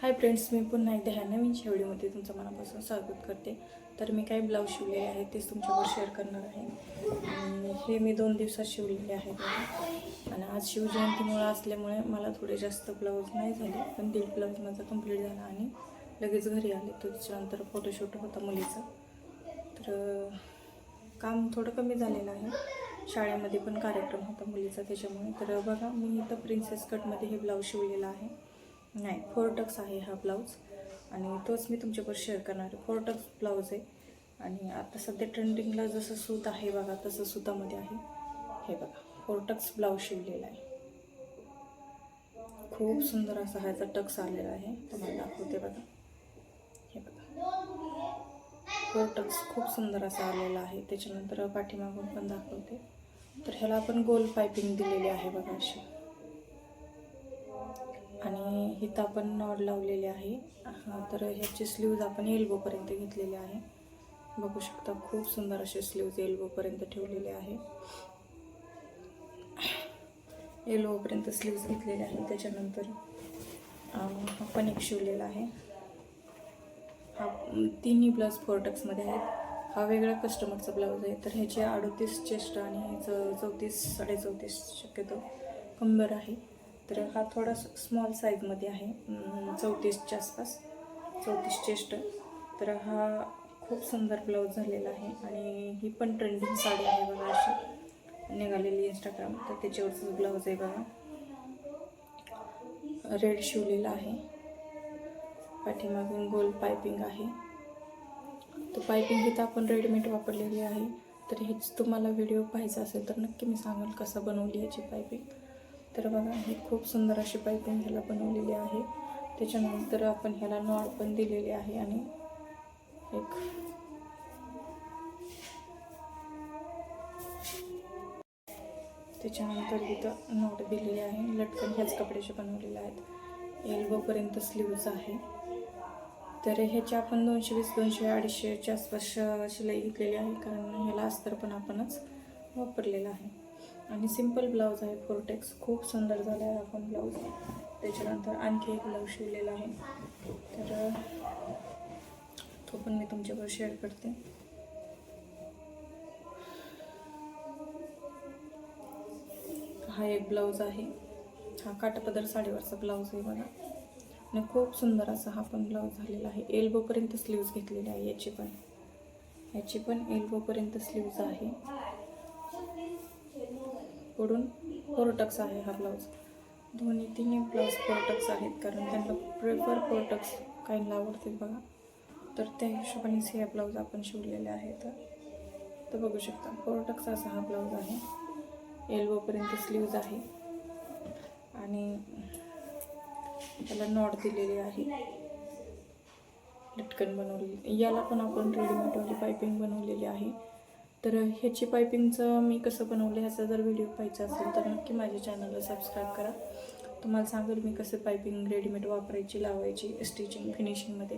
Hi friends, मी पुन्हा एकदा ह्या नवीन व्हिडिओमध्ये तुमचं मनापासून स्वागत करते. तर मी काही ब्लाऊज शिवलेले आहे तेच तुमच्यावर शेअर करणार आहे. आणि हे मी 2 दिवसात शिवलेले आहेत बघा. आणि आज शिवजयंतीमुळे असल्यामुळे मला थोडे जास्त ब्लाऊज नाही झाले, पण 1.5 ब्लाऊज माझा कंप्लीट झाला आणि लगेच घरी आले. तर त्याच्यानंतर फोटोशूट होता मुलीचा. तर काम थोडं कमी झालेलं आहे. शाळेमध्ये पण कार्यक्रम होता मुलीचा, त्याच्यामुळे. तर बघा, मी इथं प्रिन्सेस कटमध्ये हे ब्लाऊज शिवलेला आहे. नाही, 4 टक्स आहे हा ब्लाऊज आणि तोच मी तुमच्याबरोबर शेअर करणार आहे. 4 टक्स ब्लाऊज आहे आणि आता सध्या ट्रेंडिंगला जसं सूत आहे बघा, तसं सुतामध्ये आहे. हे बघा, 4 टक्स ब्लाऊज शिवलेला आहे. खूप सुंदर असा ह्याचा टक्स आलेला आहे. तुम्हाला दाखवते बघा. हे बघा, 4 टक्स खूप सुंदर असा आलेला आहे. त्याच्यानंतर पाठीमागून पण दाखवते. तर ह्याला आपण गोल पायपिंग दिलेली आहे बघा अशी. आणि इथं आपण नॉड लावलेले आहे. तर ह्याची स्लीव्ज आपण एल्बोपर्यंत घेतलेले आहे. बघू शकता, खूप सुंदर असे स्लीव्ज एल्बोपर्यंत ठेवलेले आहे. एल्बोपर्यंत स्लीव्ज घेतलेले आहे. त्याच्यानंतर आपण एक शिवलेला आहे. हा तिन्ही ब्लाऊज 4 टक्समध्ये आहेत. हा वेगळा कस्टमरचा ब्लाऊज आहे. तर ह्याचे 38 चेस्ट आणि ह्याचं 34 34.5 शक्यतो कंबर आहे. तर हा थोडा स्मॉल साईजमध्ये आहे, 34च्या आसपास, 34 चेस्ट. तर हा खूप सुंदर ब्लाऊज झालेला आहे. आणि ही पण ट्रेंडिंग साडी आहे बघा, अशी निघालेली इंस्टाग्राम. तर त्याच्यावरचं ब्लाऊज आहे बघा. रेड शिवलेला आहे. पाठीमागून गोल पायपिंग आहे. तर पायपिंग इथं आपण रेडीमेड वापरलेली आहे. तर हेच तुम्हाला व्हिडिओ पाहायचा असेल तर नक्की मी सांगेल कसं बनवली याची पायपिंग. तर बघा, ही खूप सुंदर अशी पायपिंग ह्याला बनवलेली आहे. त्याच्यानंतर आपण ह्याला नॉड पण दिलेली आहे आणि एक त्याच्यानंतर इथं नॉड दिलेली आहे. लटकन ह्याच कपड्याचे बनवलेले आहेत. एल्बोपर्यंत स्लीव्ज आहे. तर ह्याची आपण 220 200 250च्या आसपास शिलाई घेतलेली आहे, कारण ह्याला अस्तर पण आपणच वापरलेलं आहे. आणि सिंपल ब्लाऊज आहे, 4 टक्स. खूप सुंदर झाला आहे आपण ब्लाऊज. त्याच्यानंतर आणखी एक ब्लाऊज शिवलेला आहे. तर तो पण मी तुमच्याबरोबर शेअर करते. हा एक ब्लाऊज आहे. हा काठापदर साडीवरचा ब्लाऊज आहे बघा. आणि खूप सुंदर असा हा पण ब्लाऊज झालेला आहे. एल्बोपर्यंत स्लीव्ज घेतलेली आहे. याची पण एल्बोपर्यंत स्लीव्ज आहे. पुढून 4 टक्स आहे हा ब्लाऊज. तिन्ही ब्लाऊज 4 टक्स आहेत, कारण त्यांना प्रेफर 4 टक्स काहींना आवडतील बघा. तर त्या हिशोबानेच हे ब्लाऊज आपण शिवलेले आहेत. तर बघू शकता, 4 टक्स असा हा ब्लाऊज आहे. एल्बोपर्यंत स्लीव्ज आहे आणि त्याला नॉट दिलेली आहे. लटकन बनवलेली, याला पण आपण रेडीमेडवाली पायपिंग बनवलेली आहे. तर ह्याची पायपिंगचं मी कसं बनवलं ह्याचा जर व्हिडिओ पाहायचा असेल तर नक्की माझ्या चॅनलला सबस्क्राईब करा. तुम्हाला सांगेल मी कसं पायपिंग रेडीमेड वापरायची, लावायची स्टिचिंग फिनिशिंगमध्ये.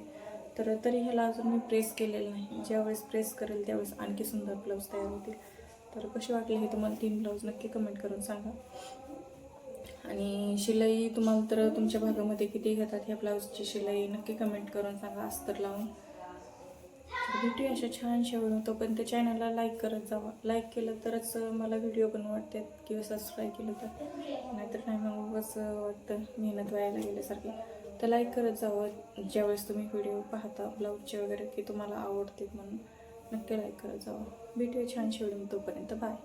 तर तरी ह्याला अजून मी प्रेस केलेलं नाही. ज्यावेळेस प्रेस करेल त्यावेळेस आणखी सुंदर ब्लाऊज तयार होतील. तर कसे वाटले हे तुम्हाला 3 ब्लाऊज नक्की कमेंट करून सांगा. आणि शिलाई तुम्हाला तर तुमच्या भागामध्ये किती घेतात ह्या ब्लाऊजची शिलाई नक्की कमेंट करून सांगा, अस्तर लावून. भेटूया अशा छान शेवून. तोपर्यंत चॅनलला लाईक करत जावा. लाईक केलं तरच मला व्हिडिओ बनवू वाटतात, किंवा सबस्क्राईब केलं तर. नाहीतर नाही, मग उगाच वाटतं मेहनत व्हायला गेल्यासारखी. तर लाईक करत जावं ज्यावेळेस तुम्ही व्हिडिओ पाहता ब्लाऊजचे वगैरे, की तुम्हाला आवडते म्हणून नक्की लाईक करत जावं. भेटूया छान शेवून. तोपर्यंत बाय.